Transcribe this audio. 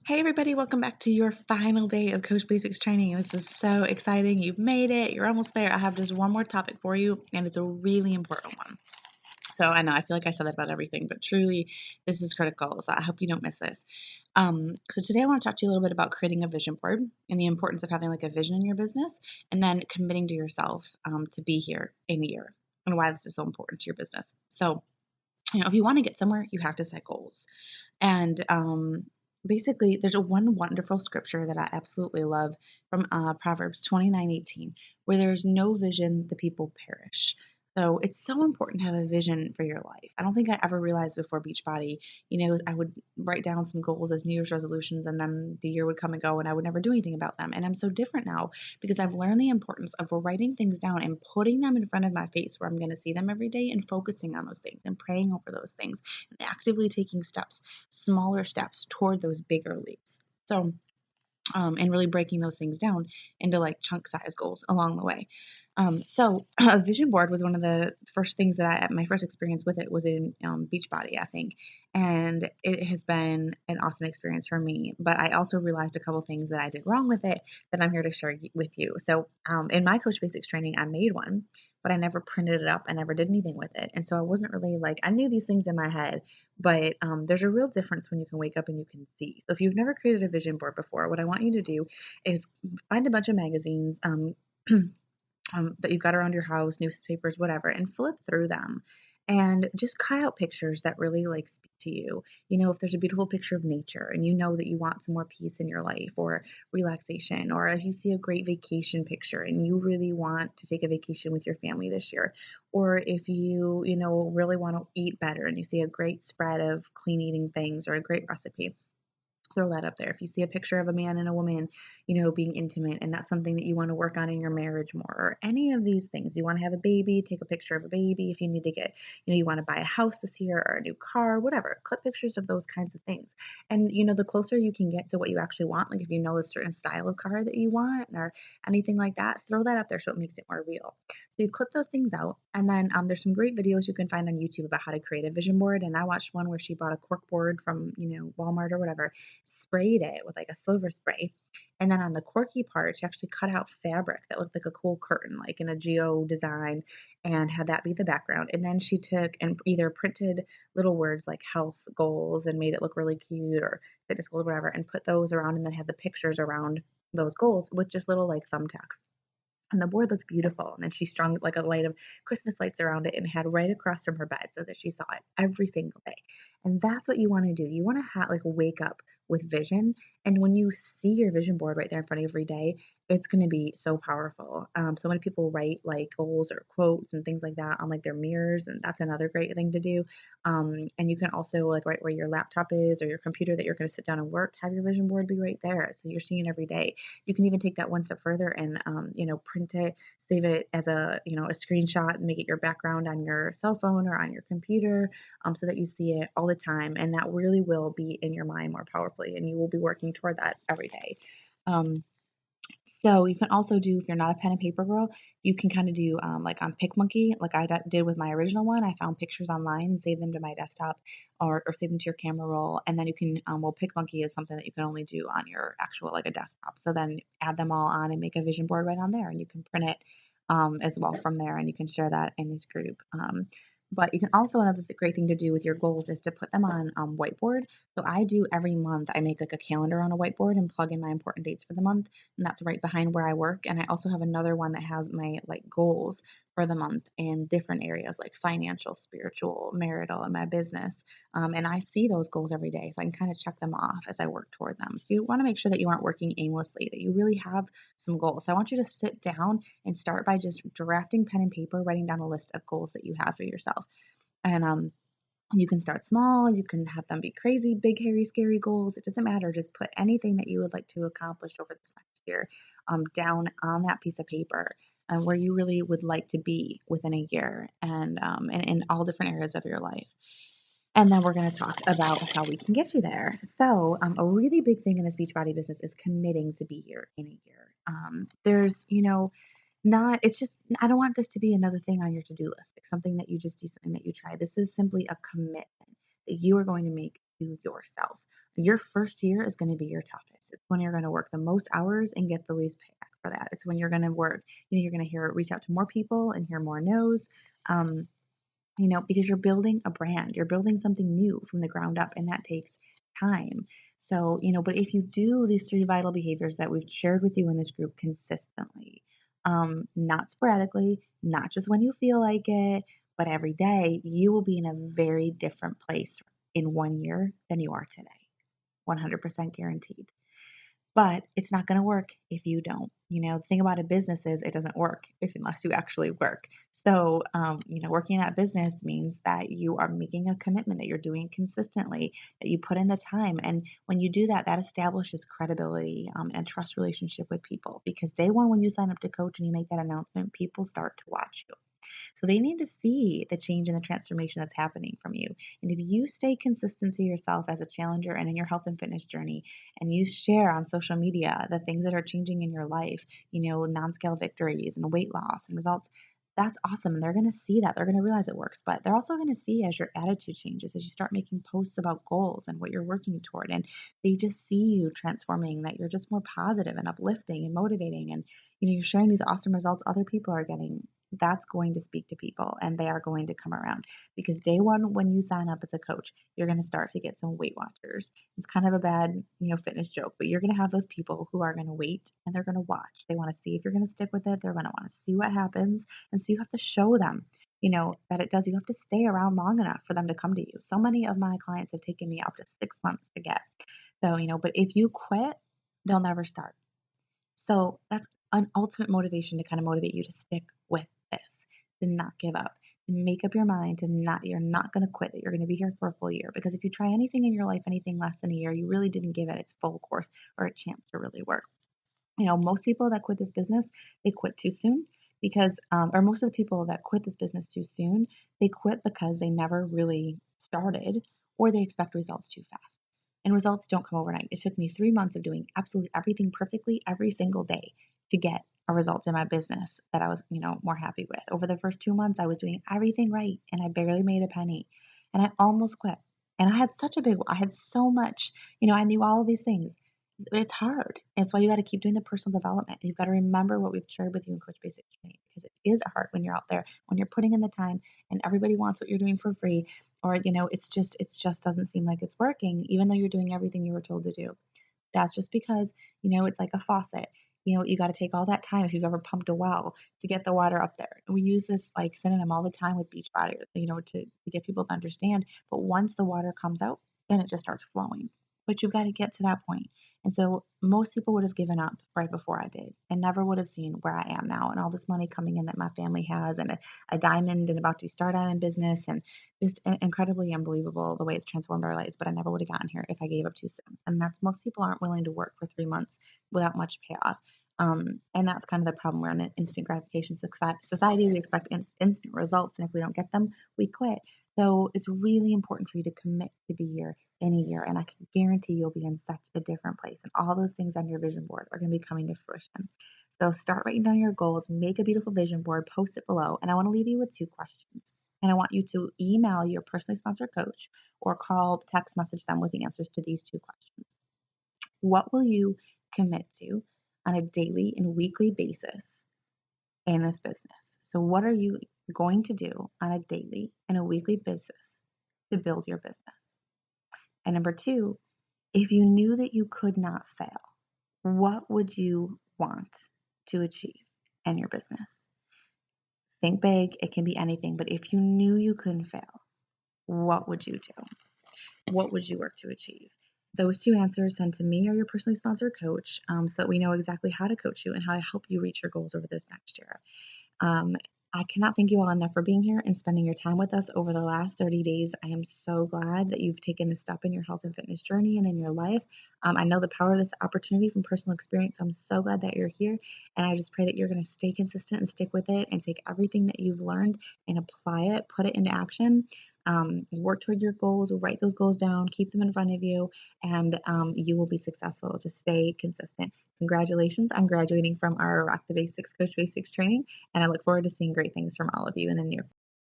Hey everybody, welcome back to your final day of Coach Basics training. This is so exciting. You've made it. You're almost there. I have just one more topic for you, and it's a really important one. So I know I feel like I said that about everything, but truly this is critical. So I hope you don't miss this. So today I want to talk to you a little bit about creating a vision board and the importance of having like a vision in your business, and then committing to yourself to be here in a year, and why this is so important to your business. So if you want to get somewhere, you have to set goals. And basically, there's a one wonderful scripture that I absolutely love from Proverbs 29:18, where there's no vision, the people perish. So it's so important to have a vision for your life. I don't think I ever realized before Beachbody, I would write down some goals as New Year's resolutions, and then the year would come and go, and I would never do anything about them. And I'm so different now because I've learned the importance of writing things down and putting them in front of my face where I'm going to see them every day and focusing on those things and praying over those things and actively taking smaller steps toward those bigger leaps. So, and really breaking those things down into like chunk size goals along the way. So a vision board was one of the first things that my first experience with it was in Beachbody, I think. And it has been an awesome experience for me. But I also realized a couple things that I did wrong with it that I'm here to share with you. So in my Coach Basics training, I made one, but I never printed it up. I never did anything with it. And so I wasn't really like, I knew these things in my head, but there's a real difference when you can wake up and you can see. So if you've never created a vision board before, what I want you to do is find a bunch of magazines that you've got around your house, newspapers, whatever, and flip through them and just cut out pictures that really like speak to you. If there's a beautiful picture of nature and you know that you want some more peace in your life or relaxation, or if you see a great vacation picture and you really want to take a vacation with your family this year, or if you really want to eat better and you see a great spread of clean eating things or a great recipe, throw that up there. If you see a picture of a man and a woman, being intimate, and that's something that you want to work on in your marriage more, or any of these things, you want to have a baby, take a picture of a baby. If you need to get, you want to buy a house this year or a new car, whatever, clip pictures of those kinds of things. And, the closer you can get to what you actually want, like if you know a certain style of car that you want or anything like that, throw that up there so it makes it more real. So you clip those things out, and then there's some great videos you can find on YouTube about how to create a vision board. And I watched one where she bought a cork board from, Walmart or whatever, sprayed it with like a silver spray. And then on the corky part, she actually cut out fabric that looked like a cool curtain, like in a geo design, and had that be the background. And then she took and either printed little words like health goals and made it look really cute, or fitness goals, whatever, and put those around, and then had the pictures around those goals with just little like thumbtacks. And the board looked beautiful. And then she strung like a light of Christmas lights around it and had right across from her bed so that she saw it every single day. And that's what you want to do. You want to like wake up with vision. And when you see your vision board right there in front of you every day, it's going to be so powerful. So many people write like goals or quotes and things like that on like their mirrors, and that's another great thing to do. And you can also like right where your laptop is or your computer that you're going to sit down and work, have your vision board be right there, so you're seeing every day. You can even take that one step further and print it, save it as a screenshot, and make it your background on your cell phone or on your computer, so that you see it all the time, and that really will be in your mind more powerfully, and you will be working toward that every day. Um, so you can also do, if you're not a pen and paper girl, you can kind of do like on PicMonkey, like I did with my original one. I found pictures online and saved them to my desktop, or save them to your camera roll. And then you can, well, PicMonkey is something that you can only do on your actual, like a desktop. So then add them all on and make a vision board right on there. And you can print it as well from there, and you can share that in this group. But you can also, another great thing to do with your goals is to put them on whiteboard. So I do every month, I make like a calendar on a whiteboard and plug in my important dates for the month, and that's right behind where I work. And I also have another one that has my like goals for the month in different areas like financial, spiritual, marital, and my business. And I see those goals every day, so I can kind of check them off as I work toward them. So you want to make sure that you aren't working aimlessly, that you really have some goals. So I want you to sit down and start by just drafting pen and paper, writing down a list of goals that you have for yourself. And you can start small, you can have them be crazy, big, hairy, scary goals. It doesn't matter. Just put anything that you would like to accomplish over this next year down on that piece of paper, and where you really would like to be within a year, and in all different areas of your life. And then we're going to talk about how we can get you there. So, a really big thing in this Beachbody business is committing to be here in a year. There's, not, it's just, I don't want this to be another thing on your to do list, like something that you just do, something that you try. This is simply a commitment that you are going to make to yourself. Your first year is going to be your toughest. It's when you're going to work the most hours and get the least payback for that. It's when you're going to work, you're going to reach out to more people and hear more no's. Um, because you're building a brand, you're building something new from the ground up, and that takes time. So, but if you do these three vital behaviors that we've shared with you in this group consistently, not sporadically, not just when you feel like it, but every day, you will be in a very different place in 1 year than you are today. 100% guaranteed. But it's not going to work if you don't. The thing about a business is it doesn't work unless you actually work. So, working in that business means that you are making a commitment, that you're doing it consistently, that you put in the time. And when you do that, that establishes credibility and trust relationship with people. Because day one, when you sign up to coach and you make that announcement, people start to watch you. So they need to see the change and the transformation that's happening from you. And if you stay consistent to yourself as a challenger and in your health and fitness journey, and you share on social media the things that are changing in your life, non scale victories and weight loss and results, that's awesome. And they're going to see that. They're going to realize it works. But they're also going to see as your attitude changes, as you start making posts about goals and what you're working toward. And they just see you transforming, that you're just more positive and uplifting and motivating. And, you're sharing these awesome results other people are getting. That's going to speak to people and they are going to come around, because day one, when you sign up as a coach, you're going to start to get some Weight Watchers. It's kind of a bad, fitness joke, but you're going to have those people who are going to wait and they're going to watch. They want to see if you're going to stick with it. They're going to want to see what happens. And so you have to show them, that it does. You have to stay around long enough for them to come to you. So many of my clients have taken me up to 6 months to get. So, but if you quit, they'll never start. So that's an ultimate motivation to kind of motivate you to stick with this, to not give up, to make up your mind to you're not going to quit, that you're going to be here for a full year. Because if you try anything in your life, anything less than a year, you really didn't give it its full course or a chance to really work. Most people that quit this business, they quit too soon because, or most of the people that quit this business too soon, they quit because they never really started or they expect results too fast. And results don't come overnight. It took me 3 months of doing absolutely everything perfectly every single day to get a result in my business that I was, more happy with. Over the first 2 months, I was doing everything right and I barely made a penny. And I almost quit. And I had so much, I knew all of these things. It's hard. It's why you gotta keep doing the personal development. You've got to remember what we've shared with you in Coach Basic Training, because it is hard when you're out there, when you're putting in the time and everybody wants what you're doing for free, or, it's just doesn't seem like it's working, even though you're doing everything you were told to do. That's just because, it's like a faucet. You got to take all that time if you've ever pumped a well to get the water up there. We use this like synonym all the time with beach water, to get people to understand. But once the water comes out, then it just starts flowing. But you've got to get to that point. And so most people would have given up right before I did and never would have seen where I am now and all this money coming in that my family has, and a diamond and about to start out in business, and just incredibly unbelievable the way it's transformed our lives. But I never would have gotten here if I gave up too soon. And that's, most people aren't willing to work for 3 months without much payoff. And that's kind of the problem. We're in an instant gratification society. We expect instant results. And if we don't get them, we quit. So it's really important for you to commit to be here in a year. And I can guarantee you'll be in such a different place. And all those things on your vision board are going to be coming to fruition. So start writing down your goals, make a beautiful vision board, post it below. And I want to leave you with 2 questions. And I want you to email your personally sponsored coach or call, text message them with the answers to these 2 questions. What will you commit to on a daily and weekly basis in this business? So, what are you going to do on a daily and a weekly basis to build your business? And number 2, if you knew that you could not fail, what would you want to achieve in your business? Think big, it can be anything, but if you knew you couldn't fail, what would you do? What would you work to achieve? Those 2 answers send to me or your personally sponsored coach, so that we know exactly how to coach you and how to help you reach your goals over this next year. Um, I cannot thank you all enough for being here and spending your time with us over the last 30 days. I am so glad that you've taken this step in your health and fitness journey and in your life. I know the power of this opportunity from personal experience. I'm so glad that you're here. And I just pray that you're going to stay consistent and stick with it and take everything that you've learned and apply it, put it into action. Work toward your goals, write those goals down, keep them in front of you, and you will be successful. Just stay consistent. Congratulations on graduating from our Rock the Basics Coach Basics training. And I look forward to seeing great things from all of you in the near future.